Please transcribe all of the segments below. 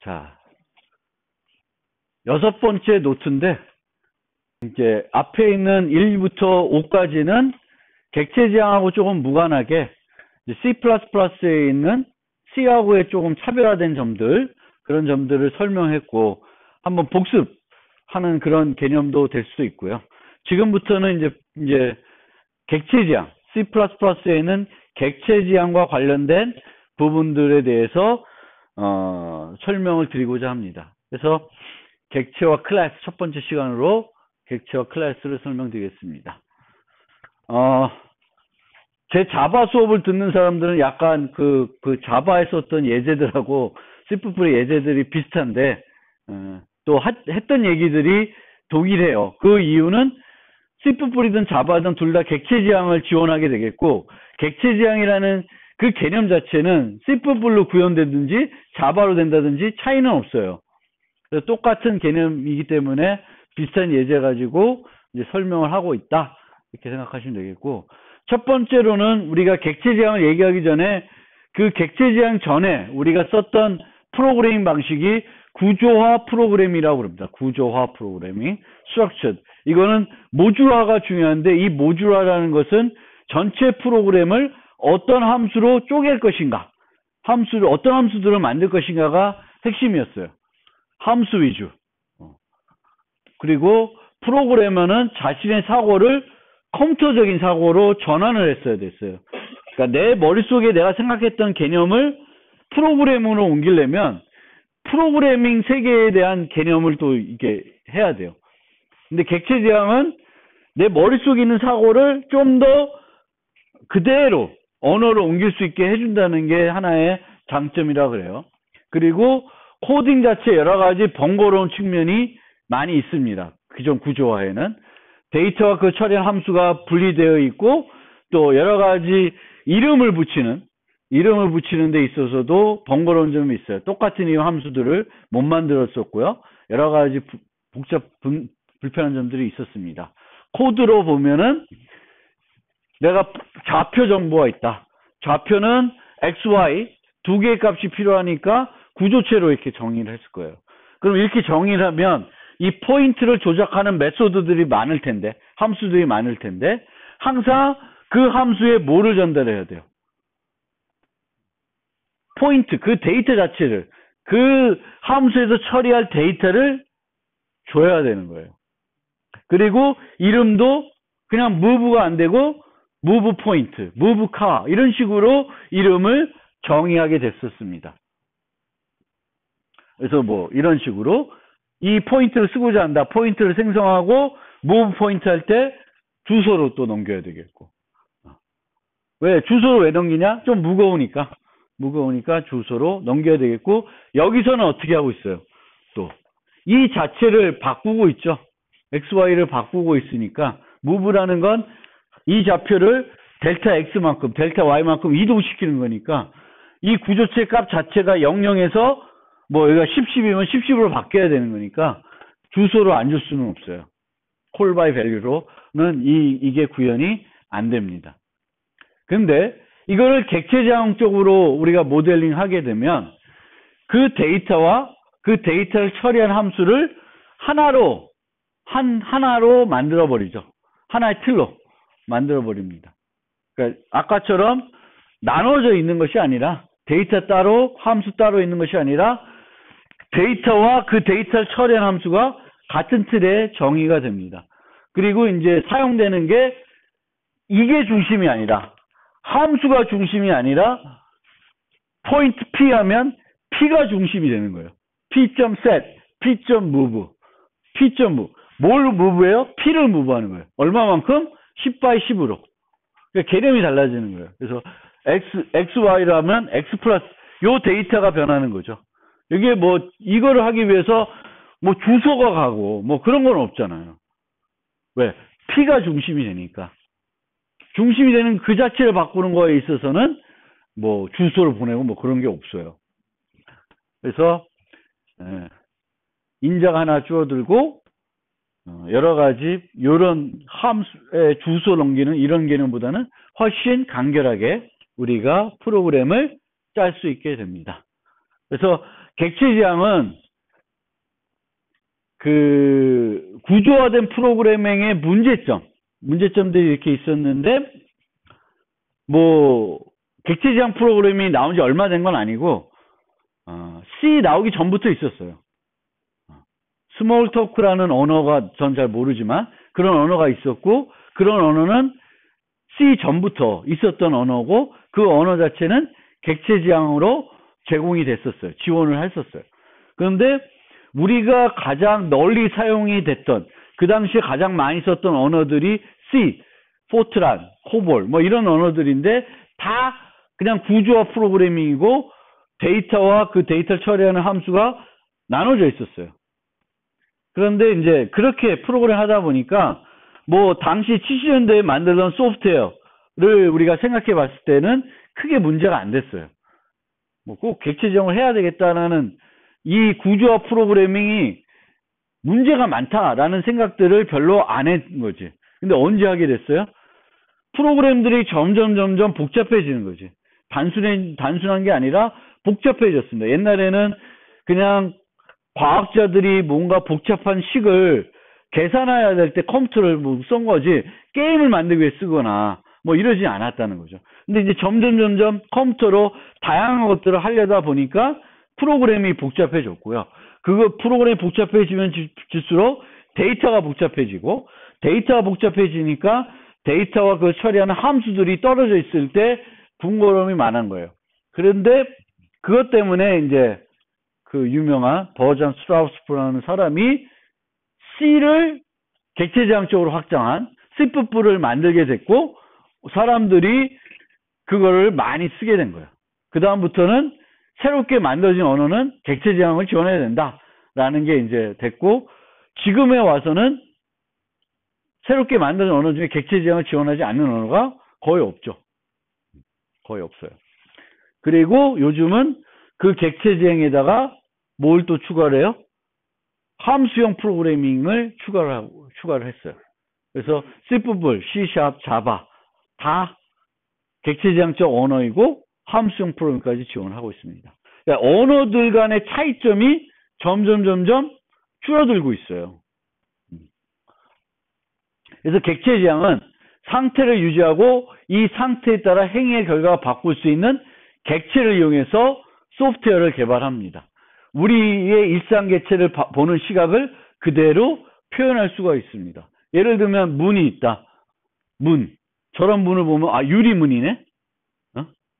자, 6번째 노트인데, 이제 앞에 있는 1부터 5까지는 객체지향하고 조금 무관하게 C++에 있는 C하고의 조금 차별화된 점들, 그런 점들을 설명했고, 한번 복습하는 그런 개념도 될 수도 있고요. 지금부터는 이제 객체지향, C++에 있는 객체지향과 관련된 부분들에 대해서 설명을 드리고자 합니다. 그래서 객체와 클래스, 첫 번째 시간으로 객체와 클래스를 설명드리겠습니다. 제 자바 수업을 듣는 사람들은 약간 그 자바에 썼던 예제들하고 C++의 예제들이 비슷한데, 또 했던 얘기들이 동일해요. 그 이유는 C++이든 자바든 둘 다 객체지향을 지원하게 되겠고, 객체지향이라는 그 개념 자체는 C++로 구현되든지 자바로 된다든지 차이는 없어요. 그래서 똑같은 개념이기 때문에 비슷한 예제 가지고 이제 설명을 하고 있다, 이렇게 생각하시면 되겠고, 첫 번째로는 우리가 객체지향을 얘기하기 전에 그 객체지향 전에 우리가 썼던 프로그래밍 방식이 구조화 프로그래밍이라고 그럽니다. 구조화 프로그래밍, structured. 이거는 모듈화가 중요한데, 이 모듈화라는 것은 전체 프로그램을 어떤 함수로 쪼갤 것인가, 어떤 함수들을 만들 것인가가 핵심이었어요. 함수 위주. 그리고 프로그래머는 자신의 사고를 컴퓨터적인 사고로 전환을 했어야 됐어요. 그러니까 내 머릿속에 내가 생각했던 개념을 프로그래밍으로 옮기려면 프로그래밍 세계에 대한 개념을 또 이렇게 해야 돼요. 근데 객체지향은 내 머릿속에 있는 사고를 좀 더 그대로 언어로 옮길 수 있게 해준다는 게 하나의 장점이라 그래요. 그리고 코딩 자체 여러 가지 번거로운 측면이 많이 있습니다. 기존 구조화에는 데이터와 그 처리한 함수가 분리되어 있고, 또 여러 가지 이름을 붙이는 데 있어서도 번거로운 점이 있어요. 똑같은 이 함수들을 못 만들었었고요. 여러 가지 불편한 점들이 있었습니다. 코드로 보면은 내가 좌표 정보가 있다. 좌표는 x, y 두 개의 값이 필요하니까 구조체로 이렇게 정의를 했을 거예요. 그럼 이렇게 정의를 하면 이 포인트를 조작하는 메소드들이 많을 텐데, 함수들이 많을 텐데, 항상 그 함수에 뭐를 전달해야 돼요? 포인트, 그 데이터 자체를, 그 함수에서 처리할 데이터를 줘야 되는 거예요. 그리고 이름도 그냥 move가 안 되고 move point, move car 이런 식으로 이름을 정의하게 됐었습니다. 그래서 뭐 이런 식으로 이 포인트를 쓰고자 한다. 포인트를 생성하고 move 포인트 할 때 주소로 또 넘겨야 되겠고. 왜? 주소로 왜 넘기냐? 좀 무거우니까 주소로 넘겨야 되겠고, 여기서는 어떻게 하고 있어요? 또 이 자체를 바꾸고 있죠. XY를 바꾸고 있으니까 move라는 건 이 좌표를 델타 X만큼, 델타 Y만큼 이동시키는 거니까 이 구조체 값 자체가 00에서 뭐 여기가 10, 10이면 10, 10으로 바뀌어야 되는 거니까 주소로 안 줄 수는 없어요. call by value로는 이게 구현이 안 됩니다. 근데 이거를 객체지향적으로 우리가 모델링 하게 되면 그 데이터와 그 데이터를 처리한 함수를 하나로 만들어 버리죠. 하나의 틀로 만들어 버립니다. 그러니까 아까처럼 나눠져 있는 것이 아니라, 데이터 따로 함수 따로 있는 것이 아니라 데이터와 그 데이터를 처리한 함수가 같은 틀에 정의가 됩니다. 그리고 이제 사용되는 게 이게 중심이 아니라, 함수가 중심이 아니라 포인트 P 하면 P가 중심이 되는 거예요. P.set, P.move, P.move. 뭘 move해요? P를 move하는 거예요. 얼마만큼? 10 by 10으로. 그러니까 개념이 달라지는 거예요. 그래서 XY로 하면 X 플러스 요 데이터가 변하는 거죠. 이게 뭐 이거를 하기 위해서 뭐 주소가 가고 뭐 그런 건 없잖아요. 왜? P가 중심이 되니까. 중심이 되는 그 자체를 바꾸는 거에 있어서는 뭐 주소를 보내고 뭐 그런 게 없어요. 그래서 인자가 하나 줄어들고 여러 가지 이런 함수의 주소 넘기는 이런 개념보다는 훨씬 간결하게 우리가 프로그램을 짤 수 있게 됩니다. 그래서 객체지향은 그 구조화된 프로그래밍의 문제점들이 이렇게 있었는데, 뭐 객체지향 프로그래밍이 나온 지 얼마 된 건 아니고 C 나오기 전부터 있었어요. 스몰토크라는 언어가 전 잘 모르지만 그런 언어가 있었고, 그런 언어는 C 전부터 있었던 언어고, 그 언어 자체는 객체지향으로 제공이 됐었어요. 지원을 했었어요. 그런데 우리가 가장 널리 사용이 됐던, 그 당시에 가장 많이 썼던 언어들이 C, 포트란, 코볼 뭐 이런 언어들인데, 다 그냥 구조화 프로그래밍이고 데이터와 그 데이터를 처리하는 함수가 나눠져 있었어요. 그런데 이제 그렇게 프로그램 하다 보니까 뭐 당시 70년대에 만들던 소프트웨어를 우리가 생각해 봤을 때는 크게 문제가 안 됐어요. 뭐 꼭 객체지향을 해야 되겠다라는 이 구조화 프로그래밍이 문제가 많다라는 생각들을 별로 안 했던 거지. 근데 언제 하게 됐어요? 프로그램들이 점점 복잡해지는 거지. 단순한 게 아니라 복잡해졌습니다. 옛날에는 그냥 과학자들이 뭔가 복잡한 식을 계산해야 될 때 컴퓨터를 뭐 쓴 거지, 게임을 만들기 위해 쓰거나 뭐 이러지 않았다는 거죠. 근데 이제 점점 컴퓨터로 다양한 것들을 하려다 보니까 프로그램이 복잡해졌고요. 그거 프로그램이 복잡해지면 질수록 데이터가 복잡해지고, 데이터가 복잡해지니까 데이터와 그 처리하는 함수들이 떨어져 있을 때 번거로움이 많은 거예요. 그런데 그것 때문에 이제 그 유명한 버전 스트라우스라는 사람이 C를 객체지향적으로 확장한 C++를 만들게 됐고, 사람들이 그거를 많이 쓰게 된 거예요. 그 다음부터는 새롭게 만들어진 언어는 객체지향을 지원해야 된다라는 게 이제 됐고, 지금에 와서는 새롭게 만든 언어 중에 객체지향을 지원하지 않는 언어가 거의 없죠. 거의 없어요. 그리고 요즘은 그 객체지향에다가 뭘 또 추가를 해요? 함수형 프로그래밍을 추가를 했어요. 그래서 C++, C#, 자바 다 객체지향적 언어이고 함수형 프로그래밍까지 지원하고 있습니다. 그러니까 언어들 간의 차이점이 점점 줄어들고 있어요. 그래서 객체지향은 상태를 유지하고 이 상태에 따라 행위의 결과가 바꿀 수 있는 객체를 이용해서 소프트웨어를 개발합니다. 우리의 일상 객체를 보는 시각을 그대로 표현할 수가 있습니다. 예를 들면 문이 있다. 문. 저런 문을 보면 유리문이네.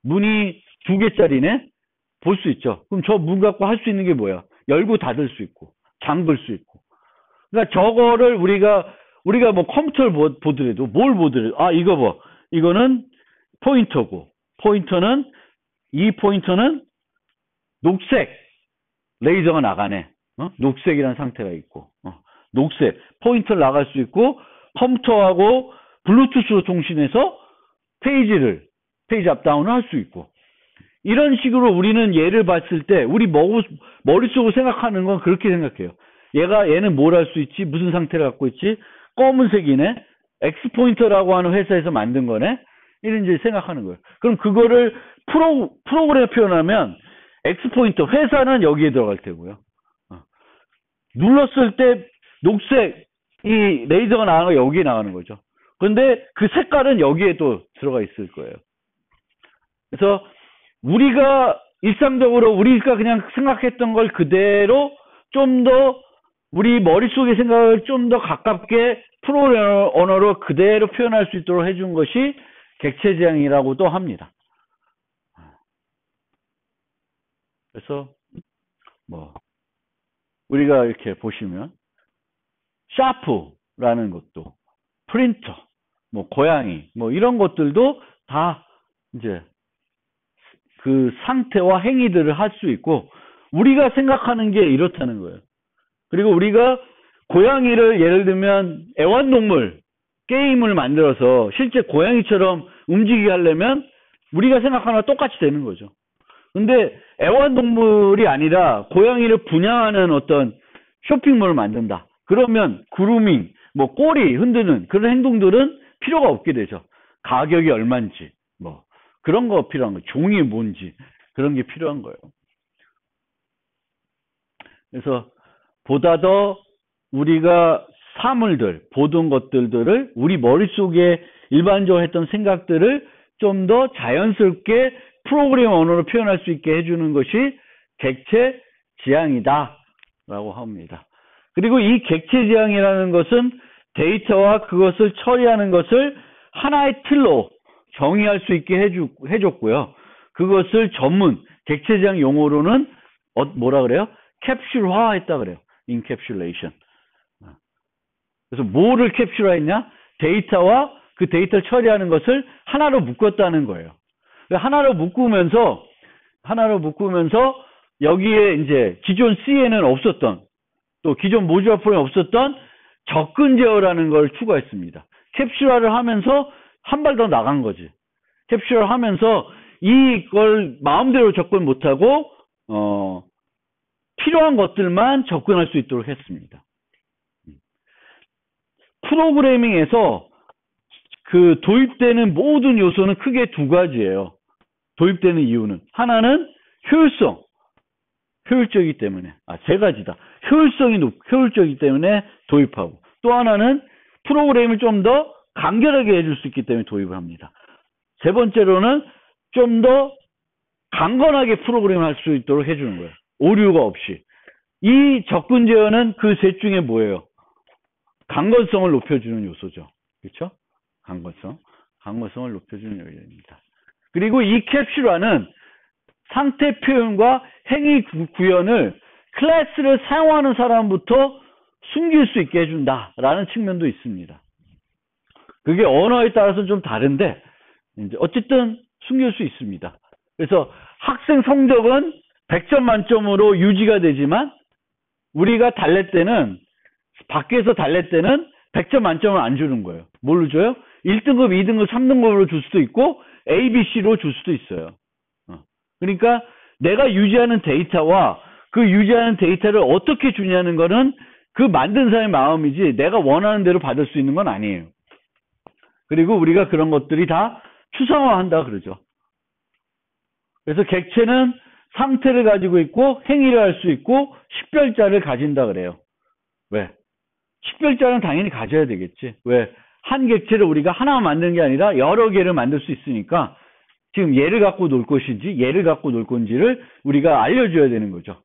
문이 2개짜리네. 볼 수 있죠. 그럼 저 문 갖고 할 수 있는 게 뭐야? 열고 닫을 수 있고 잠글 수 있고. 그러니까 저거를 우리가 뭐 컴퓨터를 보더라도 뭘 보더라도 이거 봐. 이거는 포인터고, 이 포인터는 녹색 레이저가 나가네. 녹색이라는 상태가 있고, 녹색 포인터를 나갈 수 있고, 컴퓨터하고 블루투스로 통신해서 페이지 업다운을 할 수 있고, 이런 식으로 우리는 얘를 봤을 때 우리 머릿속으로 생각하는 건 그렇게 생각해요. 얘는 뭘 할 수 있지? 무슨 상태를 갖고 있지? 검은색이네. 엑스포인터라고 하는 회사에서 만든 거네. 이런 이제 생각하는 거예요. 그럼 그거를 프로그램에 표현하면 엑스포인터 회사는 여기에 들어갈 테고요. 눌렀을 때 녹색 이 레이저가 나가는 거 여기에 나가는 거죠. 그런데 그 색깔은 여기에 또 들어가 있을 거예요. 그래서 우리가 일상적으로 우리가 그냥 생각했던 걸 그대로 좀 더 우리 머릿속의 생각을 좀 더 가깝게 프로그램 언어로 그대로 표현할 수 있도록 해준 것이 객체지향이라고도 합니다. 그래서 뭐 우리가 이렇게 보시면 샤프라는 것도, 프린터, 뭐 고양이, 뭐 이런 것들도 다 이제 그 상태와 행위들을 할 수 있고, 우리가 생각하는 게 이렇다는 거예요. 그리고 우리가 고양이를 예를 들면 애완동물 게임을 만들어서 실제 고양이처럼 움직이게 하려면 우리가 생각하는 거랑 똑같이 되는 거죠. 근데 애완동물이 아니라 고양이를 분양하는 어떤 쇼핑몰을 만든다. 그러면 그루밍, 뭐 꼬리 흔드는 그런 행동들은 필요가 없게 되죠. 가격이 얼마인지, 뭐 그런 거 필요한 거예요. 종이 뭔지 그런 게 필요한 거예요. 그래서 보다 더 우리가 사물들, 보던 것들을 우리 머릿속에 일반적으로 했던 생각들을 좀 더 자연스럽게 프로그램 언어로 표현할 수 있게 해주는 것이 객체 지향이다 라고 합니다. 그리고 이 객체 지향이라는 것은 데이터와 그것을 처리하는 것을 하나의 틀로 정의할 수 있게 해줬고요. 그것을 전문 객체 지향 용어로는 뭐라 그래요? 캡슐화 했다 그래요. 인캡슐레이션. 그래서 뭐를 캡슐화했냐? 데이터와 그 데이터를 처리하는 것을 하나로 묶었다는 거예요. 하나로 묶으면서 여기에 이제 기존 C에는 없었던, 또 기존 모듈화 프로그램에 없었던 접근 제어라는 걸 추가했습니다. 캡슐화를 하면서 한 발 더 나간 거지. 캡슐화를 하면서 이걸 마음대로 접근 못하고 필요한 것들만 접근할 수 있도록 했습니다. 프로그래밍에서 그 도입되는 모든 요소는 크게 두 가지예요. 도입되는 이유는 하나는 효율적이기 때문에, 세 가지다. 효율적이기 때문에 도입하고, 또 하나는 프로그램을 좀 더 간결하게 해줄 수 있기 때문에 도입을 합니다. 세 번째로는 좀 더 강건하게 프로그램을 할 수 있도록 해주는 거예요. 오류가 없이. 이 접근 제어는 그 셋 중에 뭐예요? 강건성을 높여주는 요소죠. 그렇죠? 강건성을 높여주는 요소입니다. 그리고 이 캡슐화는 상태 표현과 행위 구현을 클래스를 사용하는 사람부터 숨길 수 있게 해준다라는 측면도 있습니다. 그게 언어에 따라서 좀 다른데 이제 어쨌든 숨길 수 있습니다. 그래서 학생 성적은 100점 만점으로 유지가 되지만 우리가 밖에서 달랠 때는 100점 만점을 안 주는 거예요. 뭘로 줘요? 1등급, 2등급, 3등급으로 줄 수도 있고 A, B, C로 줄 수도 있어요. 그러니까 내가 유지하는 데이터와 그 유지하는 데이터를 어떻게 주냐는 거는 그 만든 사람의 마음이지 내가 원하는 대로 받을 수 있는 건 아니에요. 그리고 우리가 그런 것들이 다 추상화한다 그러죠. 그래서 객체는 상태를 가지고 있고 행위를 할 수 있고 식별자를 가진다 그래요. 왜? 식별자는 당연히 가져야 되겠지. 왜? 한 객체를 우리가 하나 만드는 게 아니라 여러 개를 만들 수 있으니까 지금 얘를 갖고 놀 것인지 얘를 갖고 놀 건지를 우리가 알려줘야 되는 거죠.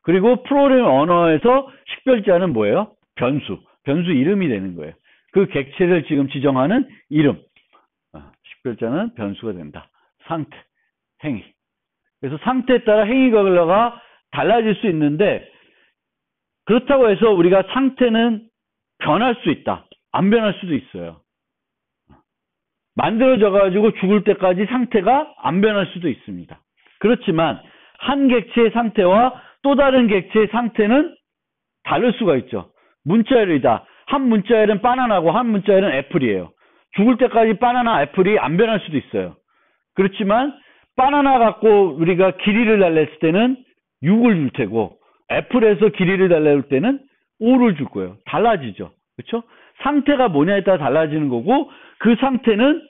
그리고 프로그램 언어에서 식별자는 뭐예요? 변수 이름이 되는 거예요. 그 객체를 지금 지정하는 이름. 식별자는 변수가 된다. 상태, 행위. 그래서 상태에 따라 행위가 달라질 수 있는데 그렇다고 해서 우리가 상태는 변할 수 있다. 안 변할 수도 있어요. 만들어져가지고 죽을 때까지 상태가 안 변할 수도 있습니다. 그렇지만 한 객체의 상태와 또 다른 객체의 상태는 다를 수가 있죠. 문자열이다. 한 문자열은 바나나고 한 문자열은 애플이에요. 죽을 때까지 바나나, 애플이 안 변할 수도 있어요. 그렇지만 바나나 갖고 우리가 길이를 달랬을 때는 6을 줄 테고 애플에서 길이를 달랠 때는 5를 줄 거예요. 달라지죠. 그렇죠? 상태가 뭐냐에 따라 달라지는 거고 그 상태는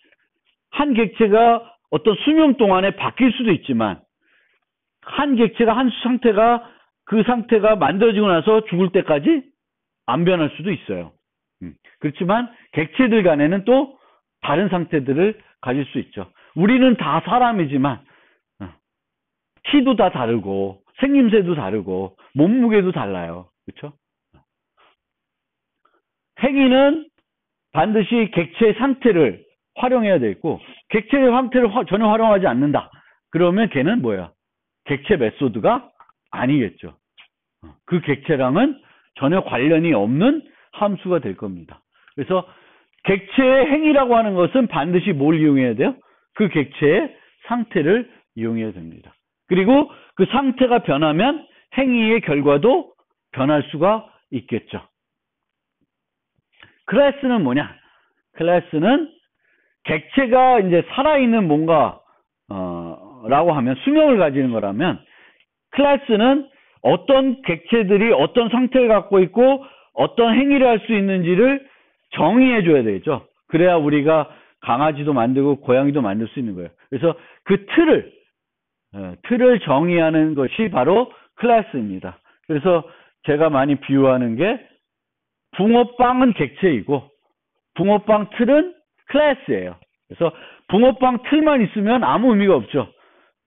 한 객체가 어떤 수명 동안에 바뀔 수도 있지만 한 객체가 그 상태가 만들어지고 나서 죽을 때까지 안 변할 수도 있어요. 그렇지만 객체들 간에는 또 다른 상태들을 가질 수 있죠. 우리는 다 사람이지만 키도 다 다르고 생김새도 다르고 몸무게도 달라요. 그렇죠? 행위는 반드시 객체의 상태를 활용해야 되고 객체의 상태를 전혀 활용하지 않는다. 그러면 걔는 뭐야? 객체 메소드가 아니겠죠. 그 객체랑은 전혀 관련이 없는 함수가 될 겁니다. 그래서 객체의 행위라고 하는 것은 반드시 뭘 이용해야 돼요? 그 객체의 상태를 이용해야 됩니다. 그리고 그 상태가 변하면 행위의 결과도 변할 수가 있겠죠. 클래스는 뭐냐? 클래스는 객체가 이제 살아있는 뭔가 라고 하면 수명을 가지는 거라면 클래스는 어떤 객체들이 어떤 상태를 갖고 있고 어떤 행위를 할 수 있는지를 정의해 줘야 되겠죠. 그래야 우리가 강아지도 만들고 고양이도 만들 수 있는 거예요. 그래서 그 틀을 정의하는 것이 바로 클래스입니다. 그래서 제가 많이 비유하는 게 붕어빵은 객체이고 붕어빵 틀은 클래스예요. 그래서 붕어빵 틀만 있으면 아무 의미가 없죠.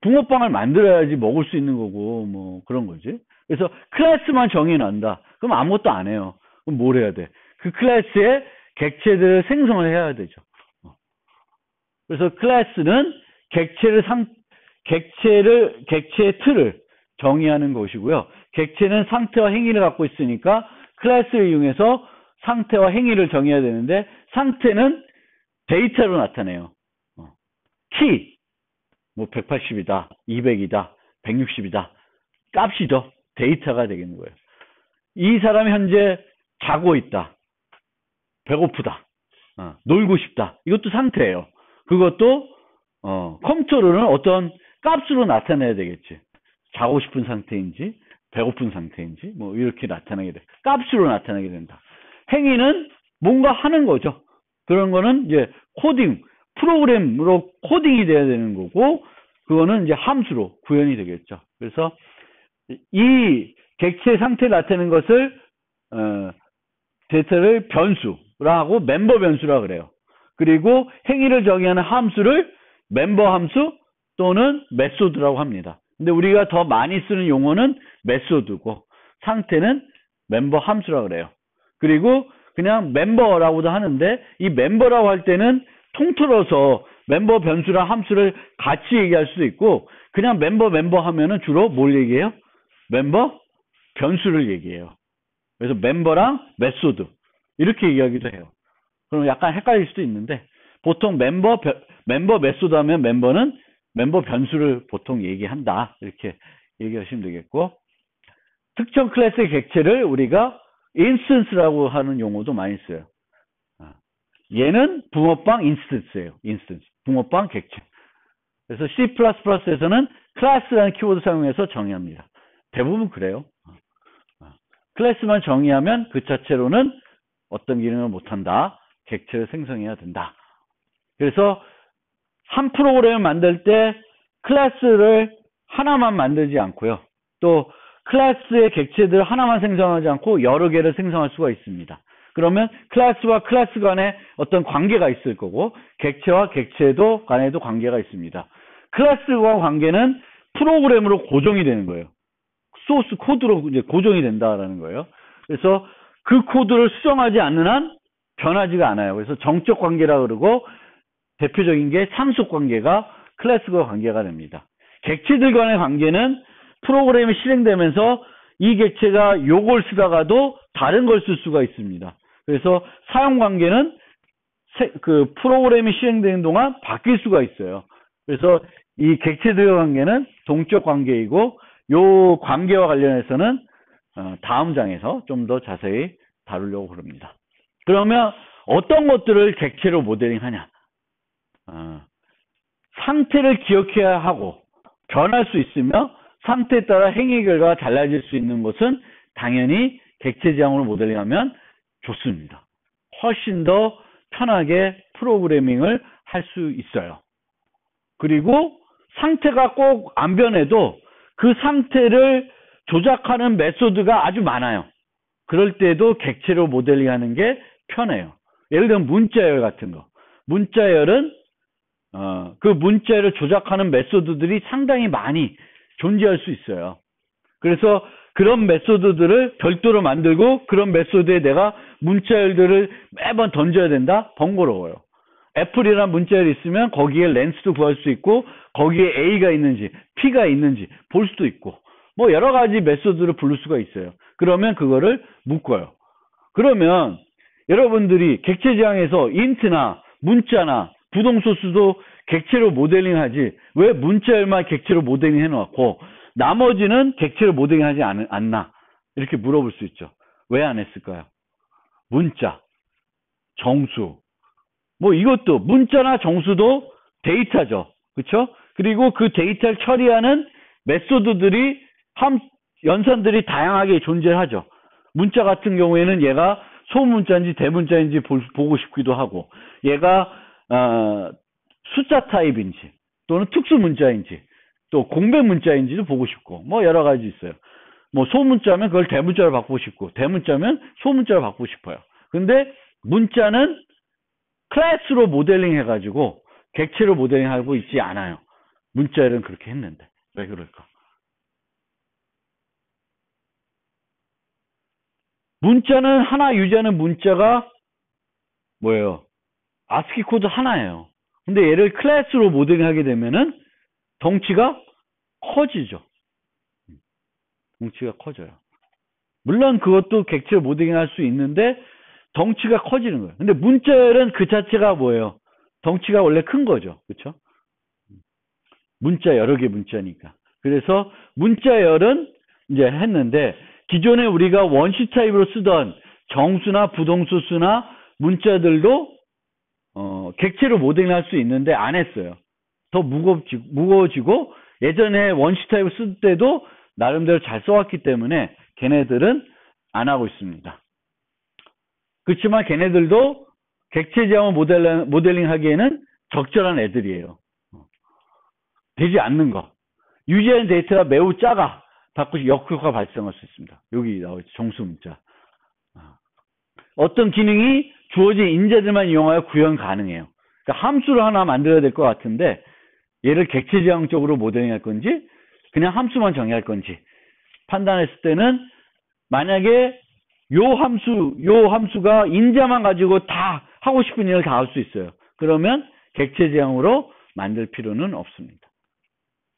붕어빵을 만들어야지 먹을 수 있는 거고 뭐 그런 거지. 그래서 클래스만 정해놓는다. 그럼 아무것도 안 해요. 그럼 뭘 해야 돼? 그 클래스에 객체들을 생성을 해야 되죠. 그래서 클래스는 객체의 틀을 정의하는 것이고요. 객체는 상태와 행위를 갖고 있으니까 클래스를 이용해서 상태와 행위를 정해야 되는데 상태는 데이터로 나타내요. 키, 뭐 180이다, 200이다, 160이다. 값이죠. 데이터가 되겠는 거예요. 이 사람이 현재 자고 있다. 배고프다. 놀고 싶다. 이것도 상태예요. 그것도 컴퓨터로는 어떤 값으로 나타내야 되겠지. 자고 싶은 상태인지 배고픈 상태인지 뭐 이렇게 나타나게 돼. 값으로 나타나게 된다. 행위는 뭔가 하는 거죠. 그런 거는 이제 코딩, 프로그램으로 코딩이 돼야 되는 거고 그거는 이제 함수로 구현이 되겠죠. 그래서 이 객체 상태를 나타내는 것을 데이터를 변수라고 멤버 변수라 그래요. 그리고 행위를 정의하는 함수를 멤버 함수 또는 메소드라고 합니다. 근데 우리가 더 많이 쓰는 용어는 메소드고 상태는 멤버 함수라고 그래요. 그리고 그냥 멤버라고도 하는데 이 멤버라고 할 때는 통틀어서 멤버 변수랑 함수를 같이 얘기할 수도 있고 그냥 멤버 하면은 주로 뭘 얘기해요? 멤버 변수를 얘기해요. 그래서 멤버랑 메소드 이렇게 얘기하기도 해요. 그럼 약간 헷갈릴 수도 있는데 보통 멤버 메소드 하면 멤버는 멤버 변수를 보통 얘기한다. 이렇게 얘기하시면 되겠고 특정 클래스의 객체를 우리가 인스턴스라고 하는 용어도 많이 써요. 얘는 붕어빵 인스턴스예요. 인스턴스. 붕어빵 객체. 그래서 C++에서는 클래스라는 키워드 사용해서 정의합니다. 대부분 그래요. 클래스만 정의하면 그 자체로는 어떤 기능을 못한다. 객체를 생성해야 된다. 그래서 한 프로그램을 만들 때 클래스를 하나만 만들지 않고요. 또 클래스의 객체들 하나만 생성하지 않고 여러 개를 생성할 수가 있습니다. 그러면 클래스와 클래스 간에 어떤 관계가 있을 거고 객체와 객체도 간에도 관계가 있습니다. 클래스와 관계는 프로그램으로 고정이 되는 거예요. 소스 코드로 이제 고정이 된다라는 거예요. 그래서 그 코드를 수정하지 않는 한 변하지가 않아요. 그래서 정적 관계라 그러고 대표적인 게 상속 관계가 클래스와 관계가 됩니다. 객체들 간의 관계는 프로그램이 실행되면서 이 객체가 요걸 쓰다가도 다른 걸 쓸 수가 있습니다. 그래서 사용 관계는 그 프로그램이 실행되는 동안 바뀔 수가 있어요. 그래서 이 객체들의 관계는 동적 관계이고 요 관계와 관련해서는 다음 장에서 좀 더 자세히 다루려고 합니다. 그러면 어떤 것들을 객체로 모델링하냐? 상태를 기억해야 하고 변할 수 있으며 상태에 따라 행위 결과가 달라질 수 있는 것은 당연히 객체 지향으로 모델링하면 좋습니다. 훨씬 더 편하게 프로그래밍을 할 수 있어요. 그리고 상태가 꼭 안 변해도 그 상태를 조작하는 메소드가 아주 많아요. 그럴 때도 객체로 모델링하는 게 편해요. 예를 들면 문자열 같은 거. 문자열은 그 문자열을 조작하는 메소드들이 상당히 많이 존재할 수 있어요. 그래서 그런 메소드들을 별도로 만들고 그런 메소드에 내가 문자열들을 매번 던져야 된다? 번거로워요. 애플이란 문자열이 있으면 거기에 렌스도 구할 수 있고 거기에 A가 있는지 P가 있는지 볼 수도 있고 뭐 여러 가지 메소드를 부를 수가 있어요. 그러면 그거를 묶어요. 그러면 여러분들이 객체 지향에서 인트나 문자나 부동소수도 객체로 모델링하지 왜 문자열만 객체로 모델링 해놓고 나머지는 객체로 모델링하지 않나 이렇게 물어볼 수 있죠. 왜 안 했을까요? 문자, 정수 뭐 이것도 문자나 정수도 데이터죠. 그렇죠? 그리고 그 데이터를 처리하는 메소드들이 연산들이 다양하게 존재하죠. 문자 같은 경우에는 얘가 소문자인지 대문자인지 보고 싶기도 하고 얘가 숫자 타입인지 또는 특수 문자인지 또 공백 문자인지도 보고 싶고 뭐 여러 가지 있어요. 뭐 소문자면 그걸 대문자로 바꾸고 싶고 대문자면 소문자로 바꾸고 싶어요. 근데 문자는 클래스로 모델링 해가지고 객체로 모델링하고 있지 않아요. 문자열은 그렇게 했는데 왜 그럴까? 문자는 하나 유지하는 문자가 뭐예요? 아스키 코드 하나예요. 근데 얘를 클래스로 모델링하게 되면은 덩치가 커지죠. 덩치가 커져요. 물론 그것도 객체로 모델링할 수 있는데 덩치가 커지는 거예요. 근데 문자열은 그 자체가 뭐예요? 덩치가 원래 큰 거죠. 그렇죠? 문자 여러 개 문자니까. 그래서 문자열은 이제 했는데 기존에 우리가 원시 타입으로 쓰던 정수나 부동수 수나 문자들도 객체로 모델링할 수 있는데 안 했어요. 더 무거워지고 예전에 원시 타입을 쓸 때도 나름대로 잘 써왔기 때문에 걔네들은 안 하고 있습니다. 그렇지만 걔네들도 객체 지향을 모델링 하기에는 적절한 애들이에요. 되지 않는 거. 유지하는 데이터가 매우 작아. 자꾸 역효과 발생할 수 있습니다. 여기 나오죠. 정수 문자. 어떤 기능이 주어진 인자들만 이용하여 구현 가능해요. 그러니까 함수를 하나 만들어야 될 것 같은데 얘를 객체 지향적으로 모델링할 건지 그냥 함수만 정의할 건지 판단했을 때는 만약에 요 함수가 인자만 가지고 다 하고 싶은 일을 다 할 수 있어요. 그러면 객체 지향으로 만들 필요는 없습니다.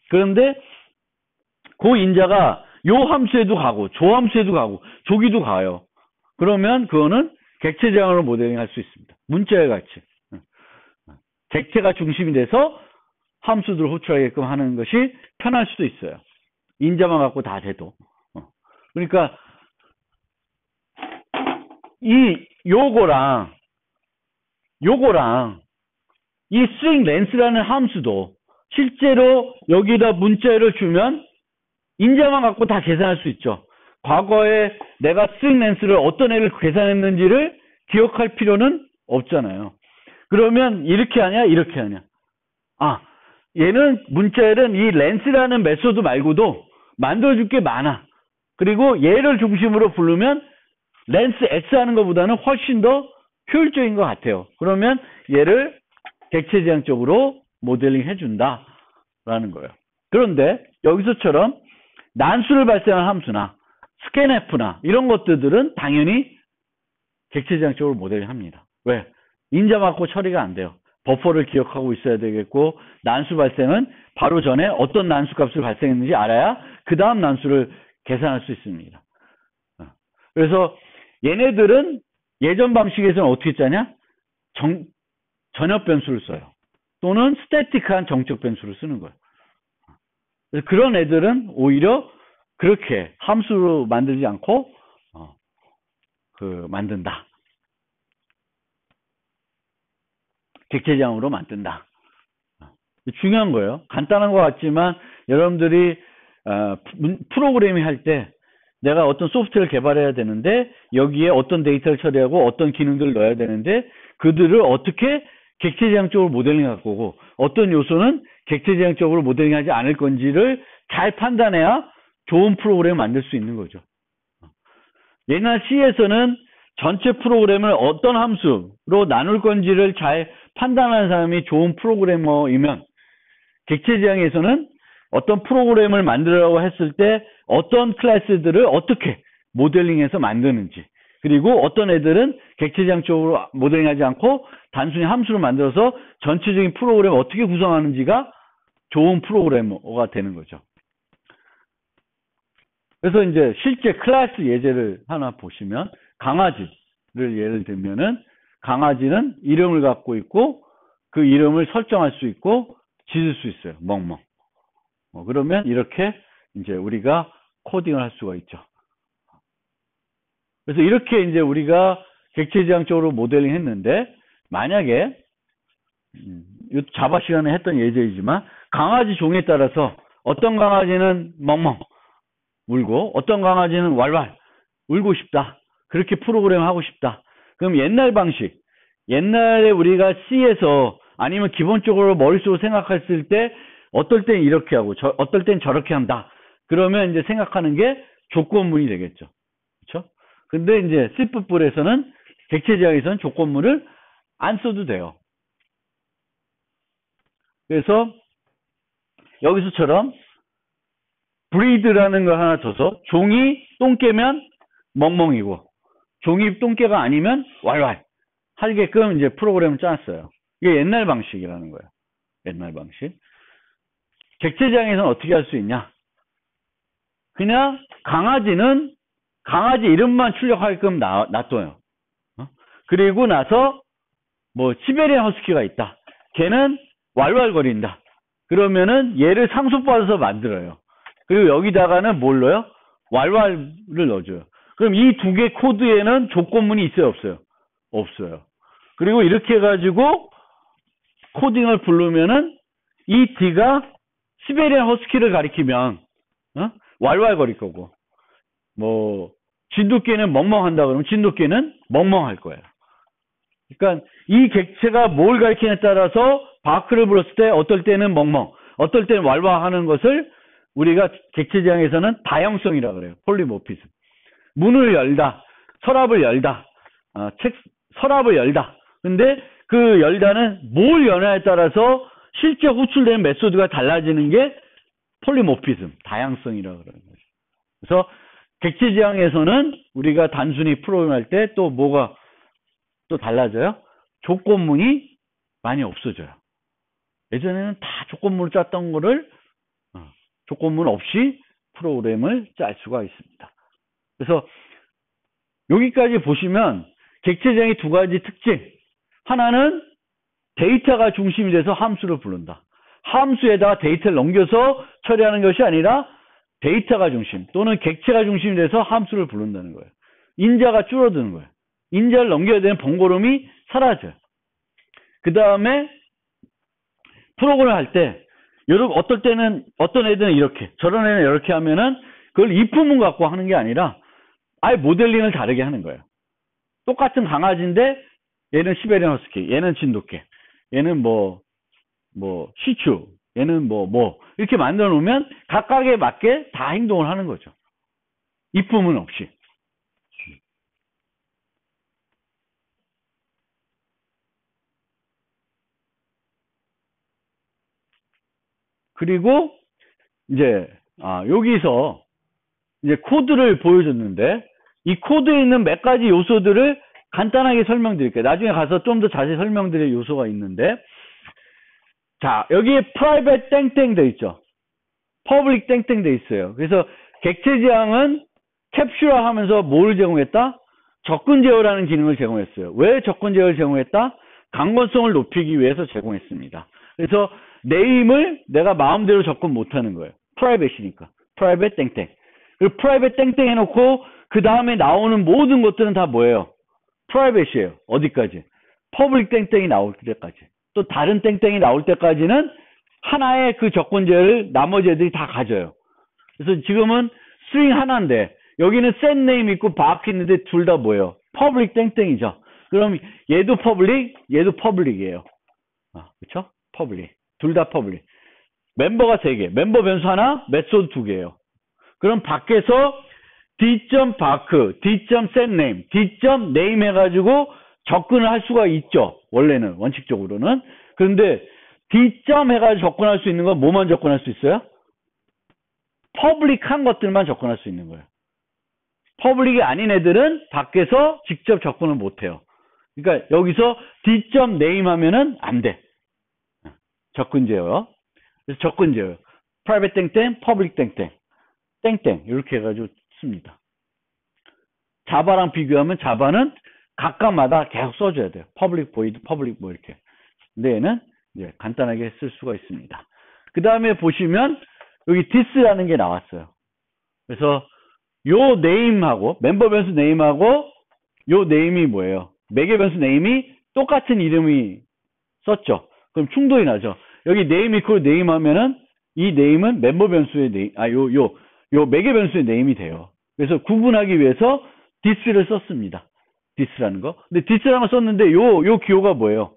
그런데 그 인자가 요 함수에도 가고 조 함수에도 가고 조기도 가요. 그러면 그거는 객체 지향으로 모델링 할 수 있습니다. 문자열 같이. 객체가 중심이 돼서 함수들을 호출하게끔 하는 것이 편할 수도 있어요. 인자만 갖고 다 돼도. 그러니까 요거랑 이 string length라는 함수도 실제로 여기다 문자열을 주면 인자만 갖고 다 계산할 수 있죠. 과거에 내가 string length를 어떤 애를 계산했는지를 기억할 필요는 없잖아요. 그러면 이렇게 하냐 이렇게 하냐. 얘는 문자열은 이 length라는 메소드 말고도 만들어줄 게 많아. 그리고 얘를 중심으로 부르면 length x 하는 것보다는 훨씬 더 효율적인 것 같아요. 그러면 얘를 객체 지향적으로 모델링 해준다 라는 거예요. 그런데 여기서처럼 난수를 발생한 함수나 scanf나 이런 것들은 당연히 객체 지향적으로 모델링 합니다. 왜? 인자 맞고 처리가 안 돼요. 버퍼를 기억하고 있어야 되겠고 난수 발생은 바로 전에 어떤 난수 값을 발생했는지 알아야 그 다음 난수를 계산할 수 있습니다. 그래서 얘네들은 예전 방식에서는 어떻게 짜냐? 전역 변수를 써요. 또는 스태틱한 정적 변수를 쓰는 거예요. 그래서 그런 애들은 오히려 그렇게 함수로 만들지 않고 만든다. 객체지향으로 만든다. 중요한 거예요. 간단한 것 같지만 여러분들이 프로그래밍 할 때 내가 어떤 소프트웨어를 개발해야 되는데 여기에 어떤 데이터를 처리하고 어떤 기능들을 넣어야 되는데 그들을 어떻게 객체지향적으로 모델링할 거고 어떤 요소는 객체지향적으로 모델링하지 않을 건지를 잘 판단해야 좋은 프로그램을 만들 수 있는 거죠. 옛날 C에서는 전체 프로그램을 어떤 함수로 나눌 건지를 잘 판단하는 사람이 좋은 프로그래머이면 객체지향에서는 어떤 프로그램을 만들려고 했을 때 어떤 클래스들을 어떻게 모델링해서 만드는지 그리고 어떤 애들은 객체지향적으로 모델링하지 않고 단순히 함수를 만들어서 전체적인 프로그램을 어떻게 구성하는지가 좋은 프로그래머가 되는 거죠. 그래서 이제 실제 클래스 예제를 하나 보시면 강아지를 예를 들면은 강아지는 이름을 갖고 있고 그 이름을 설정할 수 있고 짖을 수 있어요. 멍멍. 그러면 이렇게 이제 우리가 코딩을 할 수가 있죠. 그래서 이렇게 이제 우리가 객체지향적으로 모델링 했는데 만약에 자바 시간에 했던 예제이지만 강아지 종에 따라서 어떤 강아지는 멍멍 울고 어떤 강아지는 왈왈 울고 싶다. 그렇게 프로그램 하고 싶다. 그럼 옛날 방식, 옛날에 우리가 C에서 아니면 기본적으로 머릿속으로 생각했을 때 어떨 땐 이렇게 하고 어떨 땐 저렇게 한다. 그러면 이제 생각하는 게 조건문이 되겠죠. 그렇죠? 근데 이제 C++에서는 객체지향에서는 조건문을 안 써도 돼요. 그래서 여기서처럼 breed라는 걸 하나 줘서 종이 똥개면 멍멍이고 종이 똥개가 아니면 왈왈 하게끔 이제 프로그램을 짰어요. 이게 옛날 방식이라는 거예요. 옛날 방식. 객체지향에서는 어떻게 할 수 있냐? 그냥 강아지는 강아지 이름만 출력하게끔 놔둬요. 그리고 나서 뭐 시베리안 허스키가 있다. 걔는 왈왈거린다. 그러면은 얘를 상속받아서 만들어요. 그리고 여기다가는 뭘 넣어요? 왈왈을 넣어줘요. 그럼 이 두 개 코드에는 조건문이 있어요, 없어요? 없어요. 그리고 이렇게 해가지고 코딩을 부르면은 이 D가 시베리안 허스키를 가리키면 왈왈거릴 거고 뭐 진돗개는 멍멍한다 그러면 진돗개는 멍멍할 거예요. 그러니까 이 객체가 뭘 가리키냐에 따라서 바크를 불렀을 때 어떨 때는 멍멍, 어떨 때는 왈왈하는 것을 우리가 객체지향에서는 다형성이라고 그래요. 폴리모피즘. 문을 열다, 서랍을 열다, 서랍을 열다. 근데 그 열다는 뭘 여냐에 따라서 실제 호출되는 메소드가 달라지는 게 폴리모피즘, 다양성이라고 그러는 거죠. 그래서 객체지향에서는 우리가 단순히 프로그램할 때 또 뭐가 또 달라져요? 조건문이 많이 없어져요. 예전에는 다 조건문을 짰던 거를 조건문 없이 프로그램을 짤 수가 있습니다. 그래서 여기까지 보시면 객체지향의 두 가지 특징. 하나는 데이터가 중심이 돼서 함수를 부른다. 함수에다가 데이터를 넘겨서 처리하는 것이 아니라 데이터가 중심 또는 객체가 중심이 돼서 함수를 부른다는 거예요. 인자가 줄어드는 거예요. 인자를 넘겨야 되는 번거로움이 사라져요. 그 다음에 프로그램을 할 때 어떨 때는 어떤 애들은 이렇게 저런 애는 이렇게 하면은 그걸 if문 갖고 하는 게 아니라 아예 모델링을 다르게 하는 거예요. 똑같은 강아지인데 얘는 시베리안 허스키, 얘는 진돗개, 얘는 뭐 시추, 얘는 뭐 이렇게 만들어 놓으면 각각에 맞게 다 행동을 하는 거죠. if문 없이. 그리고 이제 여기서 이제 코드를 보여줬는데 이 코드에 있는 몇 가지 요소들을 간단하게 설명드릴게요. 나중에 가서 좀 더 자세히 설명드릴 요소가 있는데 자 여기에 private 땡땡 돼 있죠. public 땡땡 돼 있어요. 그래서 객체지향은 캡슐화 하면서 뭘 제공했다? 접근 제어라는 기능을 제공했어요. 왜 접근 제어를 제공했다? 강건성을 높이기 위해서 제공했습니다. 그래서 네임을 내가 마음대로 접근 못하는 거예요. 프라이빗이니까. 프라이빗 땡땡. 그리고 프라이빗 땡땡 해놓고 그 다음에 나오는 모든 것들은 다 뭐예요? 프라이빗이에요. 어디까지? 퍼블릭 땡땡이 나올 때까지. 또 다른 땡땡이 나올 때까지는 하나의 그 접근제를 나머지 애들이 다 가져요. 그래서 지금은 스트링 하나인데 여기는 set name 있고 바크 있는데 둘 다 뭐예요? 퍼블릭 땡땡이죠. 그럼 얘도 퍼블릭, 얘도 퍼블릭이에요. 그렇죠? 퍼블릭. 둘 다 퍼블릭. 멤버가 3개, 멤버 변수 하나, 메소드 2개예요. 그럼 밖에서 d.bark, d.setName, d.name 해가지고 접근을 할 수가 있죠. 원래는, 원칙적으로는. 그런데 d. 해가지고 접근할 수 있는 건 뭐만 접근할 수 있어요? 퍼블릭한 것들만 접근할 수 있는 거예요. 퍼블릭이 아닌 애들은 밖에서 직접 접근을 못해요. 그러니까 여기서 d.name 하면은 안 돼. 접근 제어. 그래서 접근 제어. private 땡땡, public 땡땡. 땡땡. 이렇게 해가지고 씁니다. 자바랑 비교하면 자바는 각각마다 계속 써줘야 돼요. public void, public 뭐 이렇게. 근데 얘는 이제 간단하게 쓸 수가 있습니다. 그 다음에 보시면 여기 this라는 게 나왔어요. 그래서 요 name하고 멤버 변수 name하고 요 name이 뭐예요? 매개 변수 name이 똑같은 이름이 썼죠. 그럼 충돌이 나죠. 여기 name equal name 하면은 이 name은 멤버 변수의 name, 요 매개 변수의 name이 돼요. 그래서 구분하기 위해서 this를 썼습니다. this라는 거. 근데 this라는 거 썼는데 요 기호가 뭐예요?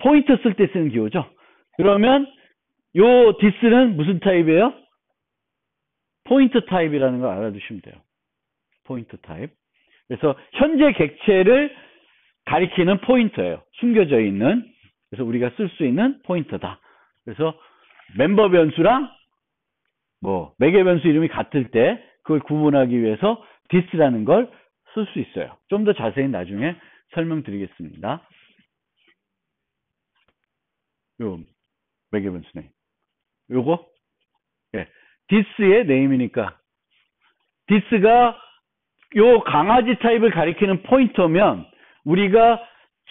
포인터 쓸 때 쓰는 기호죠. 그러면 요 this는 무슨 타입이에요? 포인트 타입이라는 걸 알아두시면 돼요. 포인트 타입. 그래서 현재 객체를 가리키는 포인터예요. 숨겨져 있는. 그래서 우리가 쓸 수 있는 포인터다. 그래서 멤버 변수랑 매개 변수 이름이 같을 때 그걸 구분하기 위해서 this라는 걸 쓸 수 있어요. 좀 더 자세히 나중에 설명드리겠습니다. 요 매개 변수 네임. 요거 this의 네임이니까 this가 요 강아지 타입을 가리키는 포인터면 우리가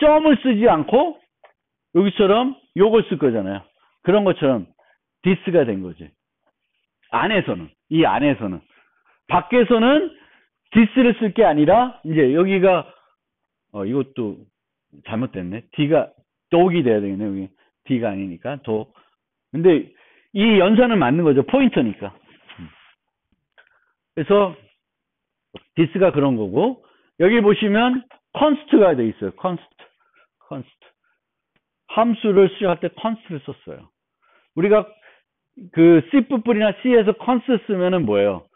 점을 쓰지 않고 여기처럼 요걸 쓸 거잖아요. 그런 것처럼 this가 된 거지. 안에서는 이 안에서는 밖에서는 this를 쓸 게 아니라 이제 여기가 이것도 잘못됐네. d가 dog이 돼야 되겠네. 여기 d가 아니니까 dog. 근데 이 연산은 맞는 거죠. 포인터니까. 그래서 this가 그런 거고 여기 보시면 const가 돼 있어요. const. 함수를 수정할 때 const를 썼어요. 우리가 그 C++이나 C에서 const 쓰면은 뭐예요?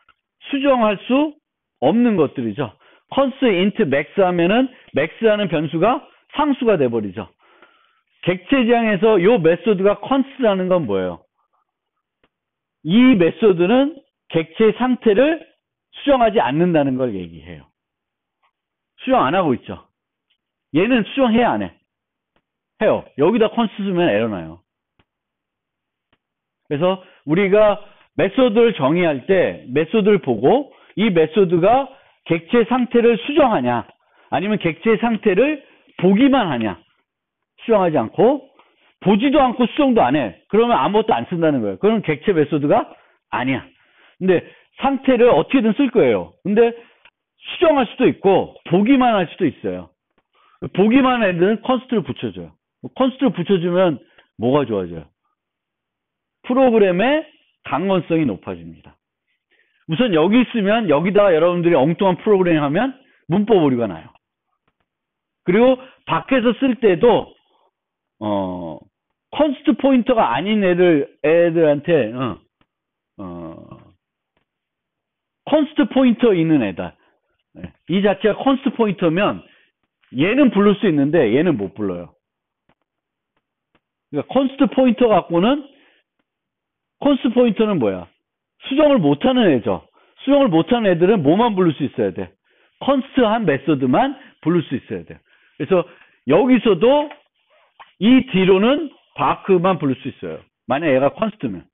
수정할 수 없는 것들이죠. const int max 하면은 max라는 변수가 상수가 돼버리죠. 객체 지향에서 요 메소드가 const라는 건 뭐예요? 이 메소드는 객체 상태를 수정하지 않는다는 걸 얘기해요. 수정 안 하고 있죠. 얘는 수정해야 안 해? 해요. 여기다 const 쓰면 에러 나요. 그래서 우리가 메소드를 정의할 때 메소드를 보고 이 메소드가 객체 상태를 수정하냐 아니면 객체 상태를 보기만 하냐 수정하지 않고 보지도 않고 수정도 안 해. 그러면 아무것도 안 쓴다는 거예요. 그건 객체 메소드가 아니야. 근데 상태를 어떻게든 쓸 거예요. 근데 수정할 수도 있고 보기만 할 수도 있어요. 보기만 할 애들은 const를 붙여줘요. const를 붙여주면 뭐가 좋아져요? 프로그램의 강건성이 높아집니다. 우선 여기 있으면 여기다가 여러분들이 엉뚱한 프로그램 하면 문법 오류가 나요. 그리고 밖에서 쓸 때도 const 포인터가 아닌 애들한테 const 포인터 있는 애다. 이 자체가 const 포인터면 얘는 부를 수 있는데 얘는 못 불러요. 그러니까 const 포인터 갖고는 const 포인터는 뭐야? 수정을 못하는 애죠. 수정을 못하는 애들은 뭐만 부를 수 있어야 돼? const한 메소드만 부를 수 있어야 돼. 그래서 여기서도 이 뒤로는 바크만 부를 수 있어요. 만약 얘가 const면,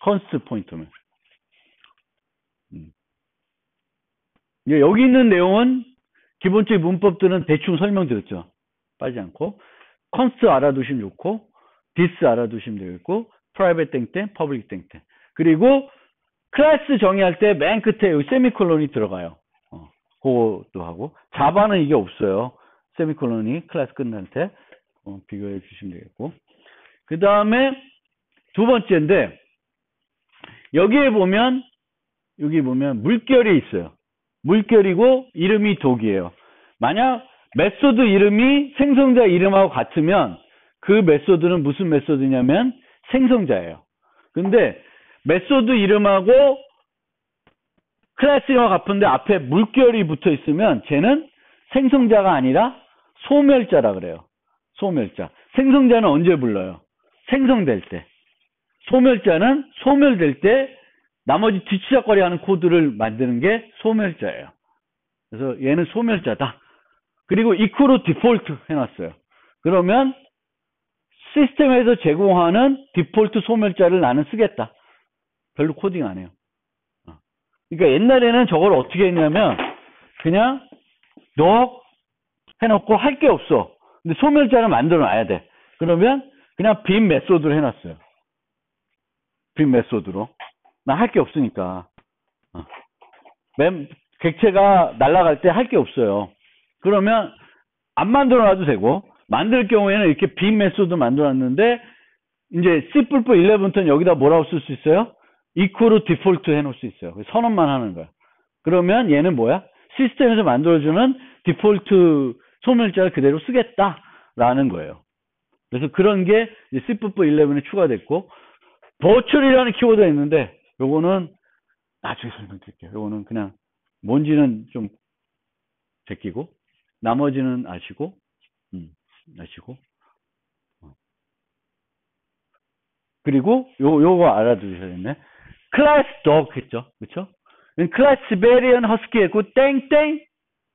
const 포인터면. 여기 있는 내용은 기본적인 문법들은 대충 설명드렸죠. 빠지지 않고. const 알아두시면 좋고, this 알아두시면 되겠고, private 땡땡, public 땡땡. 그리고 클래스 정의할 때 맨 끝에 여기 세미콜론이 들어가요. 그것도 하고. 자바는 이게 없어요. 세미콜론이 클래스 끝날 때 비교해 주시면 되겠고. 그 다음에 두 번째인데 여기 보면 물결이 있어요. 물결이고 이름이 독이에요. 만약 메소드 이름이 생성자 이름하고 같으면 그 메소드는 무슨 메소드냐면 생성자예요. 근데 메소드 이름하고 클래스 이름하고 같은데 앞에 물결이 붙어 있으면 쟤는 생성자가 아니라 소멸자라 그래요. 소멸자. 생성자는 언제 불러요? 생성될 때. 소멸자는 소멸될 때 나머지 뒤치작거리 하는 코드를 만드는 게 소멸자예요. 그래서 얘는 소멸자다. 그리고 equal 디폴트 해놨어요. 그러면 시스템에서 제공하는 디폴트 소멸자를 나는 쓰겠다. 별로 코딩 안 해요. 그러니까 옛날에는 저걸 어떻게 했냐면 그냥 너 해놓고 할 게 없어. 근데 소멸자를 만들어 놔야 돼. 그러면 그냥 빈 메소드로 해놨어요. 빈 메소드로. 나 할 게 없으니까. 객체가 날아갈 때 할 게 없어요. 그러면 안 만들어 놔도 되고 만들 경우에는 이렇게 빈 메소드 만들어 놨는데 이제 C++11부터는 여기다 뭐라고 쓸 수 있어요? equal default 해놓을 수 있어요. 선언만 하는 거야. 그러면 얘는 뭐야? 시스템에서 만들어주는 디폴트 소멸자를 그대로 쓰겠다라는 거예요. 그래서 그런 게 C++11에 추가됐고 버추얼이라는 키워드가 있는데 요거는 나중에 설명드릴게요. 요거는 그냥 뭔지는 좀 제끼고 나머지는 아시고 아시고 그리고 요거 알아두셔야겠네. 클래스 독 했죠. 그쵸? 클래스 시베리안 허스키 했고 땡땡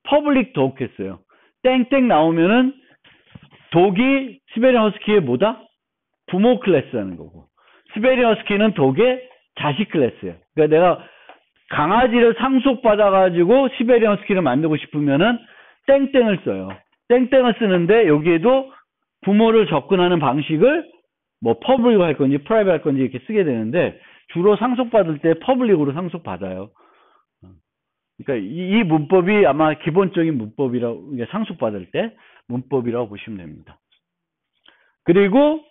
퍼블릭 독 했어요. 땡땡 나오면은 독이 시베리안 허스키의 뭐다? 부모 클래스라는 거고 시베리안 허스키는 독의 자식 클래스예요. 그러니까 내가 강아지를 상속받아가지고 시베리안 허스키를 만들고 싶으면은 땡땡을 써요. 땡땡을 쓰는데 여기에도 부모를 접근하는 방식을 뭐 퍼블릭 할 건지 프라이빗 할 건지 이렇게 쓰게 되는데 주로 상속받을 때 퍼블릭으로 상속받아요. 그러니까 이 문법이 아마 기본적인 문법이라고 상속받을 때 문법이라고 보시면 됩니다. 그리고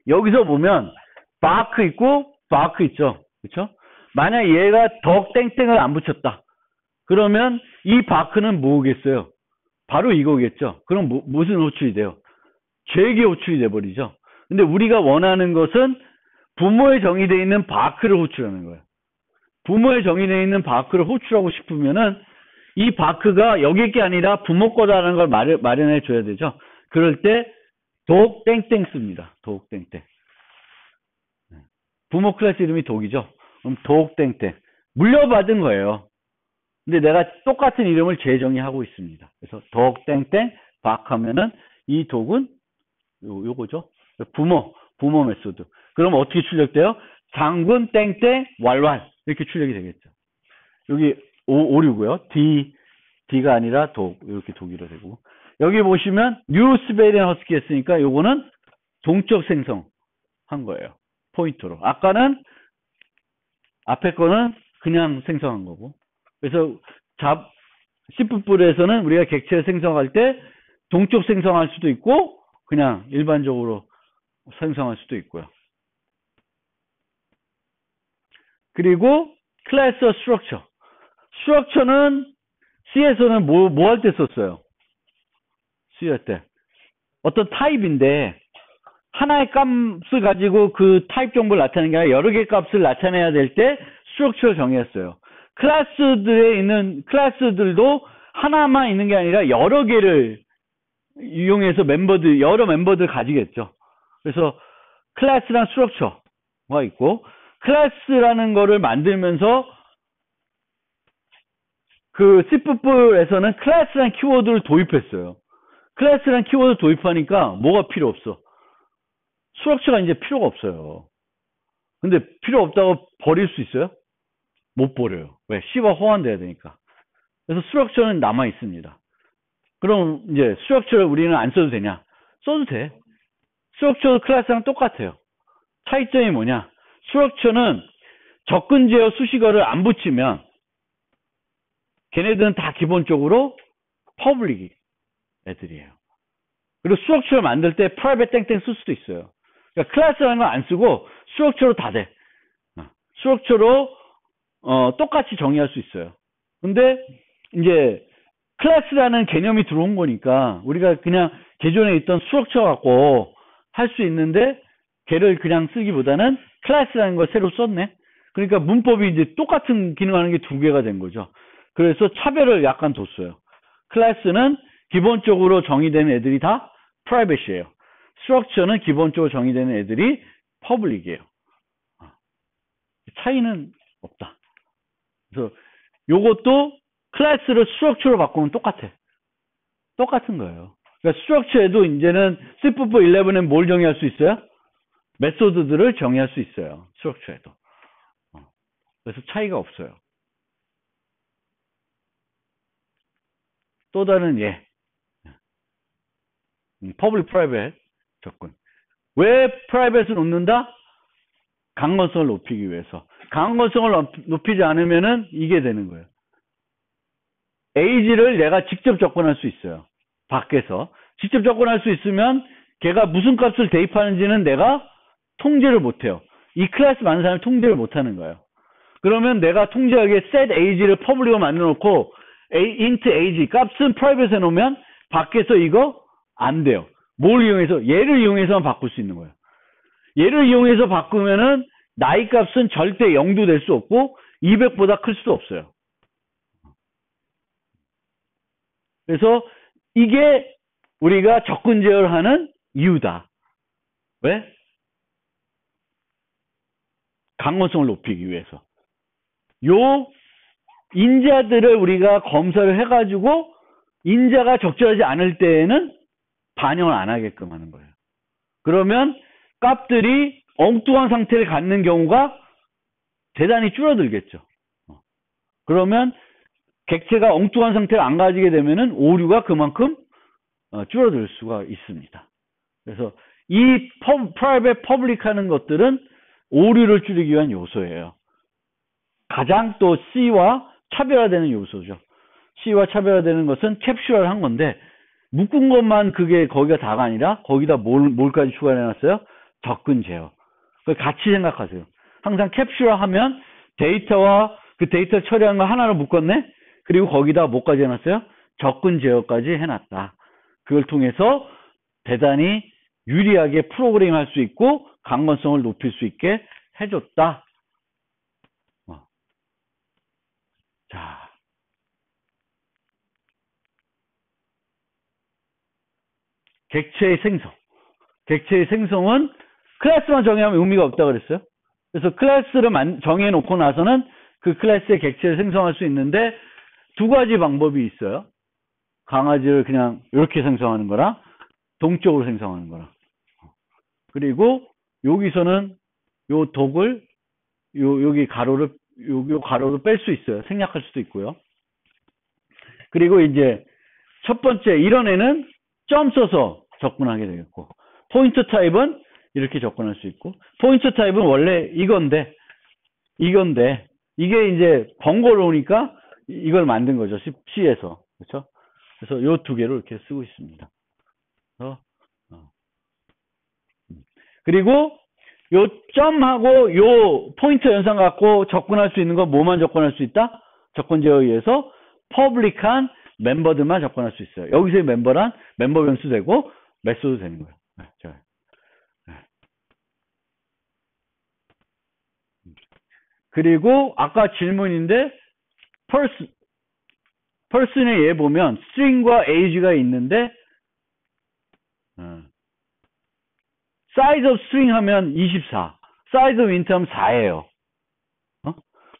여기서 보면 바크 있고 바크 있죠. 그렇죠? 만약 얘가 덕 땡땡을 안 붙였다. 그러면 이 바크는 뭐겠어요? 바로 이거겠죠. 그럼 무슨 호출이 돼요? 죄기 호출이 돼버리죠. 근데 우리가 원하는 것은 부모에 정의되어 있는 바크를 호출하는 거예요. 부모에 정의되어 있는 바크를 호출하고 싶으면은 이 바크가 여기 게 아니라 부모 거다라는 걸 마련해 줘야 되죠. 그럴 때 독 땡땡 씁니다. 독 땡땡. 부모 클래스 이름이 독이죠. 그럼 독 땡땡. 물려받은 거예요. 근데 내가 똑같은 이름을 재정의하고 있습니다. 그래서 독 땡땡 박 하면은 이 독은 요거죠. 부모 메소드. 그럼 어떻게 출력돼요? 장군 땡땡 왈왈 이렇게 출력이 되겠죠. 여기 오류고요. D가 아니라 독 이렇게 독이라 되고 여기 보시면 뉴 시베리안 허스키 했으니까 요거는 동적 생성한 거예요. 포인트로. 아까는 앞에 거는 그냥 생성한 거고. 그래서 C뿔에서는 우리가 객체를 생성할 때 동적 생성할 수도 있고 그냥 일반적으로 생성할 수도 있고요. 그리고 클래스 스트럭처. 스트럭처는 C에서는 뭐 할 때 썼어요? C 할 때. 어떤 타입인데 하나의 값을 가지고 그 타입 정보를 나타내는 게 아니라 여러 개의 값을 나타내야 될 때 스트럭처를 정의했어요. 클래스들에 있는 클래스들도 하나만 있는 게 아니라 여러 개를 이용해서 여러 멤버들 가지겠죠. 그래서 클래스랑 스트럭처가 있고 클래스라는 거를 만들면서 그 C에서는 클래스라는 키워드를 도입했어요. 클래스라는 키워드 도입하니까 뭐가 필요 없어? 스트럭처가 이제 필요가 없어요. 근데 필요 없다고 버릴 수 있어요? 못 버려요. 왜? C와 호환돼야 되니까. 그래서 스트럭처는 남아 있습니다. 그럼 이제 스트럭처를 우리는 안 써도 되냐? 써도 돼. 스트럭처 클래스랑 똑같아요. 차이점이 뭐냐? 스트럭처는 접근 제어 수식어를 안 붙이면 걔네들은 다 기본적으로 퍼블릭 애들이에요. 그리고 스트럭처를 만들 때 프라이빗 땡땡 쓸 수도 있어요. 그러니까 클래스라는 건 안 쓰고 스트럭처로 다 돼. 스트럭처로 똑같이 정의할 수 있어요. 근데 이제 클래스라는 개념이 들어온 거니까 우리가 그냥 기존에 있던 스트럭처 갖고 할 수 있는데 걔를 그냥 쓰기보다는 클래스라는 걸 새로 썼네. 그러니까 문법이 이제 똑같은 기능하는 게 두 개가 된 거죠. 그래서 차별을 약간 뒀어요. 클래스는 기본적으로 정의되는 애들이 다 프라이빗이에요. 스트럭처는 기본적으로 정의되는 애들이 퍼블릭이에요. 차이는 없다. 그래서 요것도 클래스를 스트럭처로 바꾸면 똑같아. 똑같은 거예요. 그러니까 스트럭처에도 이제는 C++11은 뭘 정의할 수 있어요? 메소드들을 정의할 수 있어요. 스트럭처에도. 그래서 차이가 없어요. 또 다른 예. 퍼블릭 프라이빗 접근. 왜 프라이빗을 놓는다? 강건성을 높이기 위해서. 강건성을 높이지 않으면은 이게 되는 거예요. 에이지를 내가 직접 접근할 수 있어요. 밖에서. 직접 접근할 수 있으면 걔가 무슨 값을 대입하는지는 내가 통제를 못해요. 이 클래스 많은 사람이 통제를 못하는 거예요. 그러면 내가 통제하기에 set age를 퍼블릭으로 만들어 놓고 int age 값은 프라이빗에 놓으면 밖에서 이거 안 돼요. 뭘 이용해서? 얘를 이용해서만 바꿀 수 있는 거예요. 얘를 이용해서 바꾸면은 나이 값은 절대 0도 될 수 없고 200보다 클 수도 없어요. 그래서 이게 우리가 접근 제어하는 이유다. 왜? 강건성을 높이기 위해서. 요 인자들을 우리가 검사를 해가지고 인자가 적절하지 않을 때에는 반영을 안 하게끔 하는 거예요. 그러면 값들이 엉뚱한 상태를 갖는 경우가 대단히 줄어들겠죠. 그러면 객체가 엉뚱한 상태를 안 가지게 되면은 오류가 그만큼 줄어들 수가 있습니다. 그래서 이 프라이빗 퍼블릭 하는 것들은 오류를 줄이기 위한 요소예요. 가장 또 C와 차별화되는 요소죠. C와 차별화되는 것은 캡슐화를 한 건데 묶은 것만 그게 거기가 다가 아니라 거기다 뭘까지 추가해놨어요? 접근 제어. 같이 생각하세요. 항상 캡슐화 하면 데이터와 그 데이터 처리한 거 하나로 묶었네? 그리고 거기다 뭐까지 해놨어요? 접근 제어까지 해놨다. 그걸 통해서 대단히 유리하게 프로그래밍 할 수 있고 강건성을 높일 수 있게 해줬다. 자. 객체의 생성. 객체의 생성은 클래스만 정의하면 의미가 없다고 그랬어요. 그래서 클래스를 정해놓고 나서는 그 클래스의 객체를 생성할 수 있는데 두 가지 방법이 있어요. 강아지를 그냥 이렇게 생성하는 거랑 동적으로 생성하는 거랑. 그리고 여기서는 요 독을 여기 가로를 요 가로를 뺄 수 있어요. 생략할 수도 있고요. 그리고 이제 첫 번째 이런 애는 점 써서 접근하게 되겠고 포인트 타입은 이렇게 접근할 수 있고 포인트 타입은 원래 이건데 이게 이제 번거로우니까 이걸 만든 거죠. C에서. 그렇죠? 그래서 요 두 개로 이렇게 쓰고 있습니다. 그리고 요 점하고 요 포인트 연산 갖고 접근할 수 있는 거 뭐만 접근할 수 있다? 접근 제어에 의해서 퍼블릭한 멤버들만 접근할 수 있어요. 여기서의 멤버란 멤버 변수 되고 메소드 되는 거예요. 그리고 아까 질문인데 person의 얘 보면 string과 age가 있는데 size of string 하면 24, size of int 하면 4예요.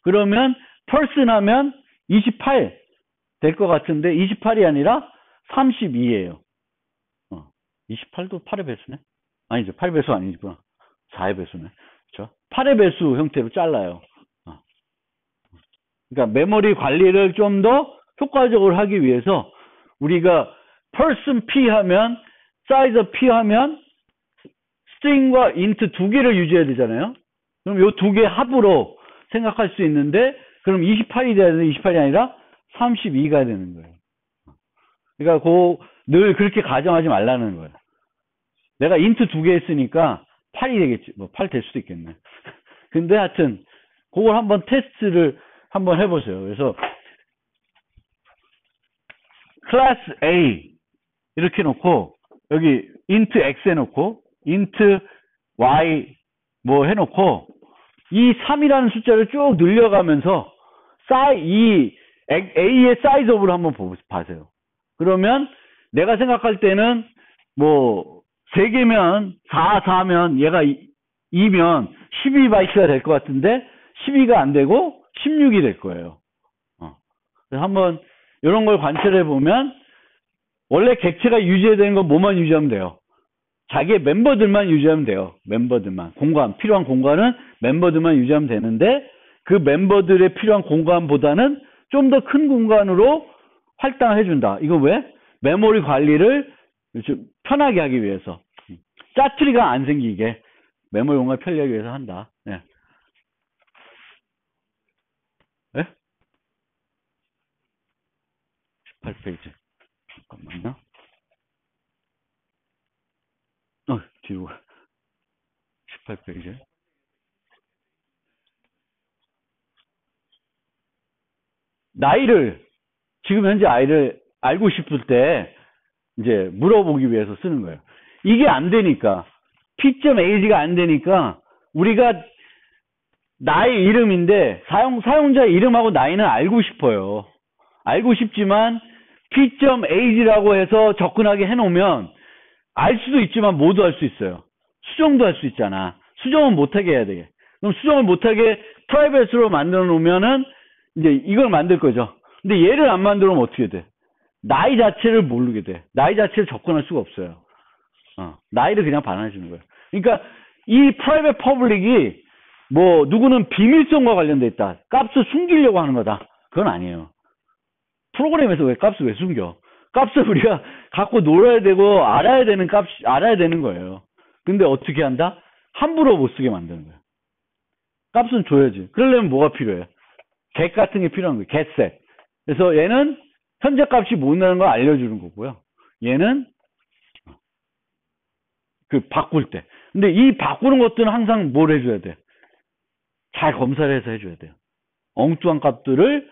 그러면 person 하면 28 될 것 같은데 28이 아니라 32예요. 28도 8의 배수네? 아니죠. 8의 배수 아니구나. 4의 배수네. 그렇죠? 8의 배수 형태로 잘라요. 그러니까 메모리 관리를 좀 더 효과적으로 하기 위해서 우리가 person p 하면 size of p 하면 string과 int 두 개를 유지해야 되잖아요. 그럼 요 두 개 합으로 생각할 수 있는데 그럼 28이 돼야 되는데 28이 아니라 32가 되는 거예요. 그러니까 늘 그렇게 가정하지 말라는 거예요. 내가 int 두 개 했으니까 8이 되겠지. 뭐 8 될 수도 있겠네. 근데 하여튼 그걸 한번 테스트를 한번 해보세요. 그래서 클래스 A 이렇게 놓고 여기 int x 해놓고 int y 뭐 해놓고 이 3이라는 숫자를 쭉 늘려가면서 이 A의 사이즈 오브를 한번 봐세요. 그러면 내가 생각할 때는 뭐 3개면 4면 얘가 2면 12바이트가 될 것 같은데 12가 안 되고 16이 될 거예요. 그래서 한번 이런 걸 관찰해 보면 원래 객체가 유지해야 되는 건 뭐만 유지하면 돼요? 자기의 멤버들만 유지하면 돼요. 멤버들만. 필요한 공간은 멤버들만 유지하면 되는데 그 멤버들의 필요한 공간보다는 좀 더 큰 공간으로 할당을 해준다. 이거 왜? 메모리 관리를 좀 편하게 하기 위해서. 짜투리가 안 생기게 메모리 공간을 편리하기 위해서 한다. 네. 네? 18페이지. 잠깐만요. 뒤로 18페이지. 지금 현재 아이를 알고 싶을 때 이제 물어보기 위해서 쓰는 거예요. 이게 안 되니까 P.A가 안 되니까 우리가 나의 이름인데 사용자의 이름하고 나이는 알고 싶어요. 알고 싶지만 p.age라고 해서 접근하게 해놓으면 알 수도 있지만 모두 할 수 있어요. 수정도 할 수 있잖아. 수정은 못하게 해야 되게. 그럼 수정을 못하게 프라이빗으로 만들어 놓으면은 이제 이걸 만들 거죠. 근데 얘를 안 만들어 놓으면 어떻게 돼? 나이 자체를 모르게 돼. 나이 자체를 접근할 수가 없어요. 나이를 그냥 반환해 주는 거예요. 그러니까 이 프라이빗 퍼블릭이 뭐 누구는 비밀성과 관련돼 있다. 값을 숨기려고 하는 거다. 그건 아니에요. 프로그램에서 왜 값을 왜 숨겨? 값을 우리가 갖고 놀아야 되고 알아야 되는 값 알아야 되는 거예요. 근데 어떻게 한다? 함부로 못 쓰게 만드는 거예요. 값은 줘야지. 그러려면 뭐가 필요해? get 같은 게 필요한 거예요. getset. 그래서 얘는 현재 값이 뭐냐는 걸 알려주는 거고요. 얘는 그 바꿀 때. 근데 이 바꾸는 것들은 항상 뭘 해줘야 돼? 잘 검사를 해서 해줘야 돼요. 엉뚱한 값들을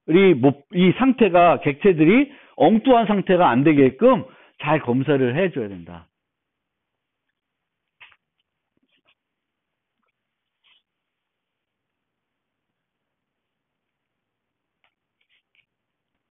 이 상태가 객체들이 엉뚱한 상태가 안 되게끔 잘 검사를 해줘야 된다.